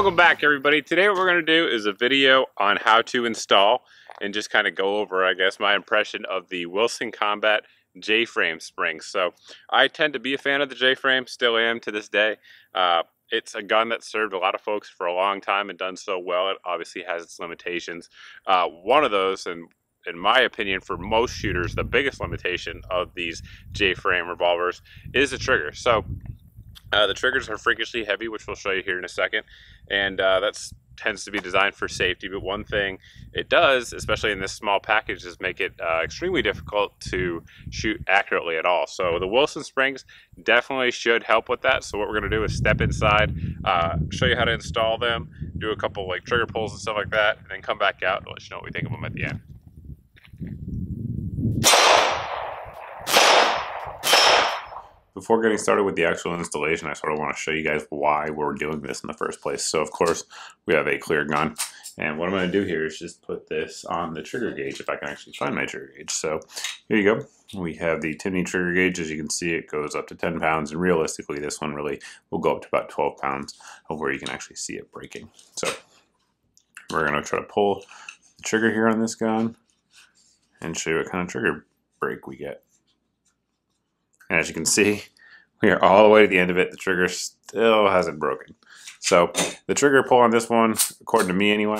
Welcome back, everybody. Today what we're going to do is a video on how to install and just kind of go over, I guess, my impression of the Wilson Combat J-frame springs. So I tend to be a fan of the J-frame, still am to this day. It's a gun that served a lot of folks for a long time and done so well. It obviously has its limitations. One of those, and in my opinion, for most shooters, the biggest limitation of these J-frame revolvers is the trigger. So the triggers are freakishly heavy, which we'll show you here in a second, and that tends to be designed for safety. But one thing it does, especially in this small package, is make it extremely difficult to shoot accurately at all. So the Wilson springs definitely should help with that. So what we're going to do is step inside, show you how to install them, do a couple like trigger pulls and stuff like that, and then come back out and let you know what we think of them at the end. Before getting started with the actual installation, I sort of want to show you guys why we're doing this in the first place. So of course, we have a clear gun. And what I'm going to do here is just put this on the trigger gauge, if I can actually find my trigger gauge. So here you go. We have the Timney trigger gauge. As you can see, it goes up to 10 pounds. And realistically, this one really will go up to about 12 pounds of where you can actually see it breaking. So we're going to try to pull the trigger here on this gun and show you what kind of trigger break we get. And as you can see, we are all the way to the end of it. The trigger still hasn't broken. So the trigger pull on this one, according to me anyway,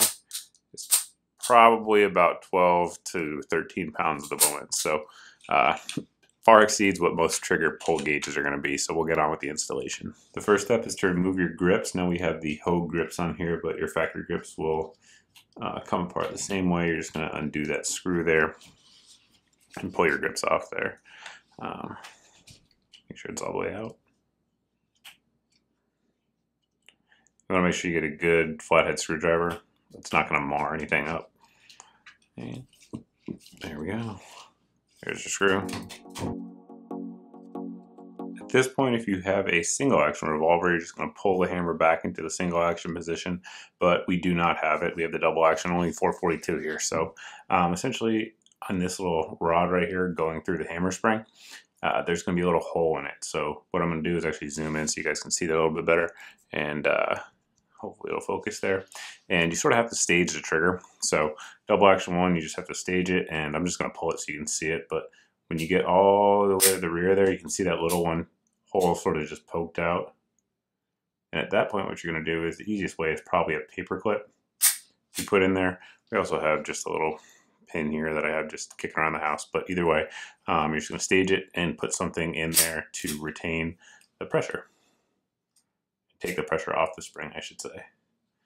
is probably about 12 to 13 pounds at the moment. So far exceeds what most trigger pull gauges are going to be. So we'll get on with the installation. The first step is to remove your grips. Now we have the Hogue grips on here, but your factory grips will come apart the same way. You're just going to undo that screw there and pull your grips off there. Make sure it's all the way out. You want to make sure you get a good flathead screwdriver. It's not going to mar anything up. And there we go. There's your screw. At this point, if you have a single action revolver, you're just going to pull the hammer back into the single action position, but we do not have it. We have the double action, only 442 here. So essentially on this little rod right here going through the hammer spring, there's going to be a little hole in it. So what I'm going to do is actually zoom in so you guys can see that a little bit better, and hopefully it'll focus there. And you sort of have to stage the trigger. So double action one, you just have to stage it, and I'm just going to pull it so you can see it. But when you get all the way to the rear there, you can see that little one hole sort of just poked out. And at that point, what you're going to do is the easiest way is probably a paper clip you put in there. We also have just a little pin here that I have just kicking around the house, but either way, you're just going to stage it and put something in there to retain the pressure. Take the pressure off the spring, I should say.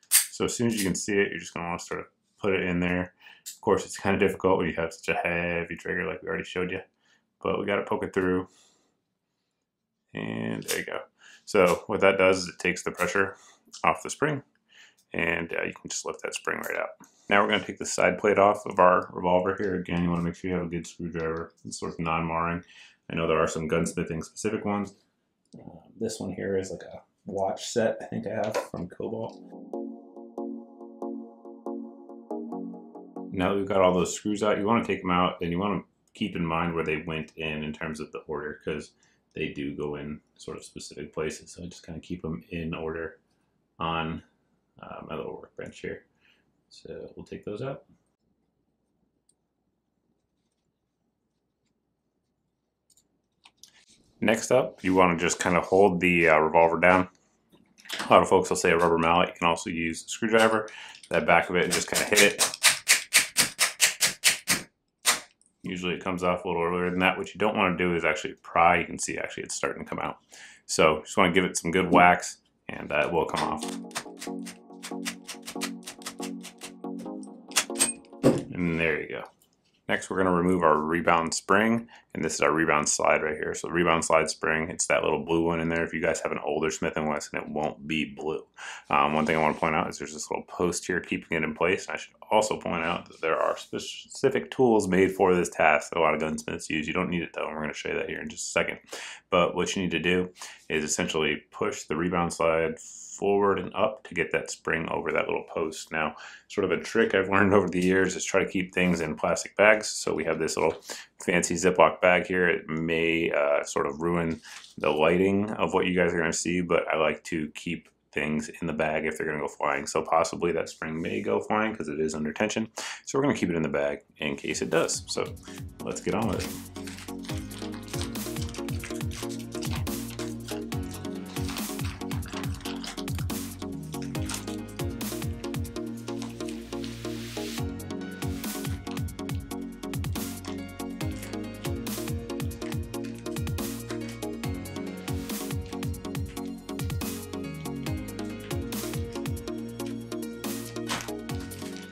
So as soon as you can see it, you're just going to want to sort of put it in there. Of course, it's kind of difficult when you have such a heavy trigger like we already showed you, but we got to poke it through. And there you go. So what that does is it takes the pressure off the spring, and you can just lift that spring right out. Now we're going to take the side plate off of our revolver here. Again, you want to make sure you have a good screwdriver. It's sort of non-marring. I know there are some gunsmithing specific ones. This one here is like a watch set I think I have from Cobalt. Now that we've got all those screws out, you want to take them out, and you want to keep in mind where they went in terms of the order, because they do go in sort of specific places. So I just kind of keep them in order on my little workbench here. So we'll take those out. Next up, you want to just kind of hold the revolver down. A lot of folks will say a rubber mallet. You can also use a screwdriver, that back of it, and just kind of hit it. Usually it comes off a little earlier than that. What you don't want to do is actually pry. You can see actually it's starting to come out. So just want to give it some good whacks, and it will come off. And there you go. Next, we're going to remove our rebound spring, and this is our rebound slide right here. So the rebound slide spring, it's that little blue one in there. If you guys have an older Smith Wesson, it won't be blue. One thing I want to point out is there's this little post here keeping it in place. I should also point out that there are specific tools made for this task that a lot of gunsmiths use. You don't need it though, and we're going to show you that here in just a second. But what you need to do is essentially push the rebound slide forward and up to get that spring over that little post. Now, sort of a trick I've learned over the years is try to keep things in plastic bags. So we have this little fancy Ziploc bag here. It may sort of ruin the lighting of what you guys are going to see, but I like to keep things in the bag if they're going to go flying. So possibly that spring may go flying because it is under tension. So we're going to keep it in the bag in case it does. So let's get on with it.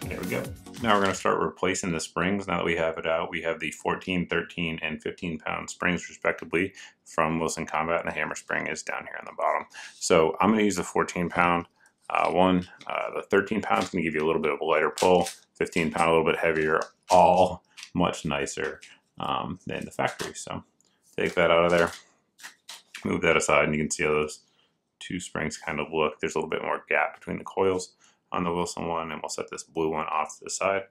There we go. Now we're going to start replacing the springs. Now that we have it out, we have the 14, 13, and 15 pound springs respectively from Wilson Combat, and the hammer spring is down here on the bottom. So I'm going to use the 14 pound one. The 13 pound is going to give you a little bit of a lighter pull, 15 pound a little bit heavier, all much nicer than the factory. So take that out of there, move that aside, and you can see how those two springs kind of look. There's a little bit more gap between the coils on the Wilson one, and we'll set this blue one off to the side.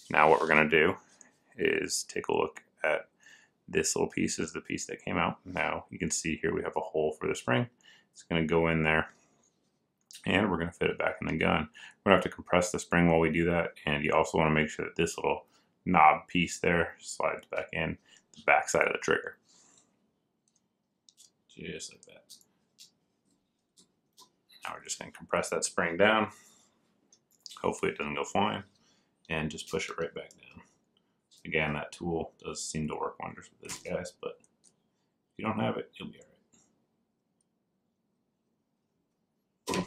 Now what we're going to do is take a look at this little piece. Is the piece that came out. Now you can see here we have a hole for the spring. It's going to go in there, and we're going to fit it back in the gun. We're going to have to compress the spring while we do that, and you also want to make sure that this little knob piece there slides back in the back side of the trigger. Just like that. Now we're just going to compress that spring down. Hopefully it doesn't go flying, and just push it right back down. Again, that tool does seem to work wonders with this, guys, but if you don't have it, you'll be all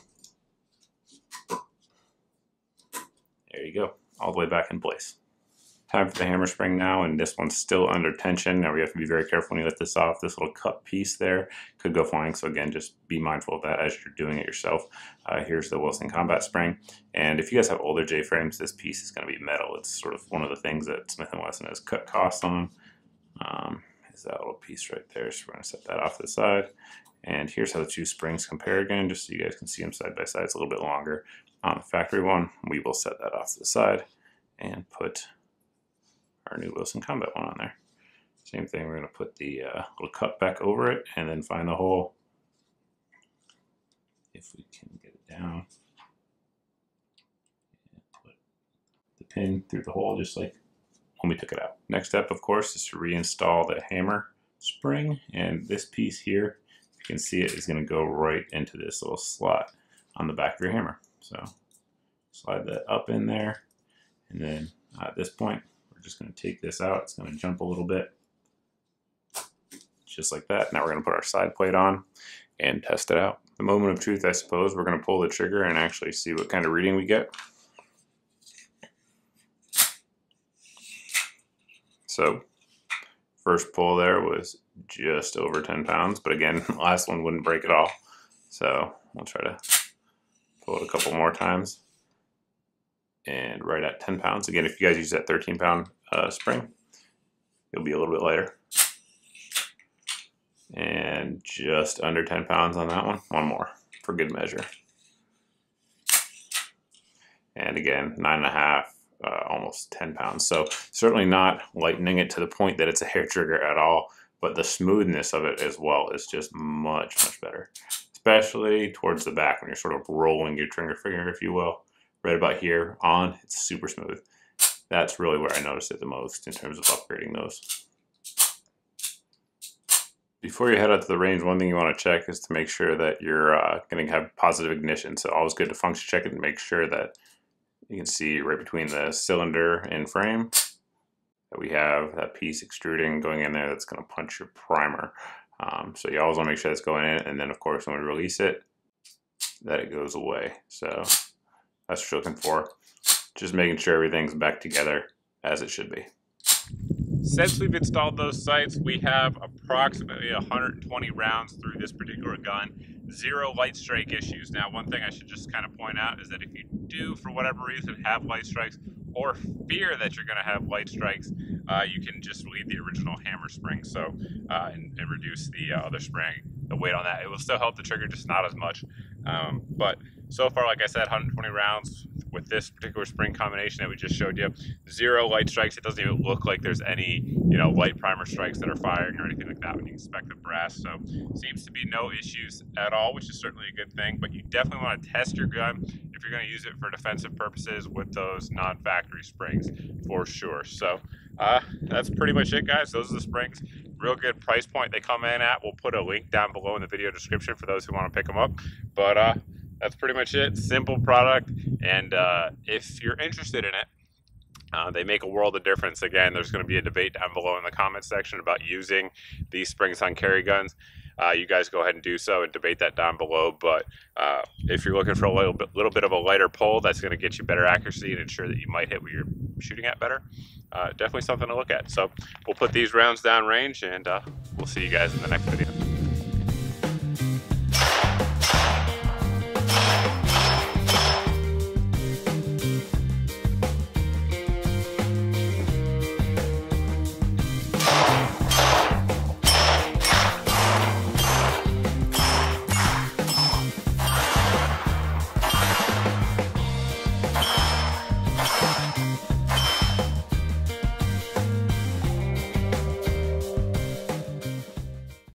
right. There you go, all the way back in place. Time for the hammer spring now, and this one's still under tension. Now we have to be very careful when you lift this off. This little cut piece there could go flying, so again, just be mindful of that as you're doing it yourself. Here's the Wilson Combat spring, and if you guys have older J-frames, this piece is going to be metal. It's sort of one of the things that Smith Wesson has cut costs on. Is that little piece right there, so we're going to set that off to the side. And here's how the two springs compare again, just so you guys can see them side by side. It's a little bit longer on the factory one. We will set that off to the side and put our new Wilson Combat one on there. Same thing, we're going to put the little cut back over it and then find the hole. If we can get it down. And put the pin through the hole just like when we took it out. Next step, of course, is to reinstall the hammer spring, and this piece here, you can see it is going to go right into this little slot on the back of your hammer. So slide that up in there, and then at this point, we're just going to take this out. It's going to jump a little bit, just like that. Now we're going to put our side plate on and test it out. The moment of truth, I suppose, we're going to pull the trigger and actually see what kind of reading we get. So, first pull there was just over 10 pounds, but again, the last one wouldn't break at all. So, we'll try to pull it a couple more times. And right at 10 pounds. Again, if you guys use that 13 pound spring, it'll be a little bit lighter. And just under 10 pounds on that one. One more for good measure. And again, 9.5, almost 10 pounds. So certainly not lightening it to the point that it's a hair trigger at all, but the smoothness of it as well is just much, much better. Especially towards the back when you're sort of rolling your trigger finger, if you will. Right about here on, it's super smooth. That's really where I noticed it the most in terms of upgrading those. Before you head out to the range, one thing you want to check is to make sure that you're going to have positive ignition. So always good to function check it and make sure that you can see right between the cylinder and frame that we have that piece extruding going in there that's going to punch your primer. So you always want to make sure that's going in, and then of course when we release it, that it goes away. So that's what you're looking for. Just making sure everything's back together as it should be. Since we've installed those sights, we have approximately 120 rounds through this particular gun. 0 light strike issues. Now, one thing I should just kind of point out is that if you do, for whatever reason, have light strikes or fear that you're going to have light strikes, you can just leave the original hammer spring and reduce the other spring, the weight on that. It will still help the trigger, just not as much. But so far, like I said, 120 rounds with this particular spring combination that we just showed you. 0 light strikes. It doesn't even look like there's any, you know, light primer strikes that are firing or anything like that when you inspect the brass. So seems to be no issues at all, which is certainly a good thing. But you definitely want to test your gun if you're going to use it for defensive purposes with those non-factory springs for sure. So that's pretty much it, guys. Those are the springs. Real good price point they come in at. We'll put a link down below in the video description for those who want to pick them up. But that's pretty much it. Simple product, and if you're interested in it, they make a world of difference. Again, there's going to be a debate down below in the comments section about using these springs on carry guns. You guys go ahead and do so and debate that down below. But if you're looking for a little bit of a lighter pull, that's going to get you better accuracy and ensure that you might hit what you're shooting at better. Definitely something to look at. So we'll put these rounds down range, and we'll see you guys in the next video.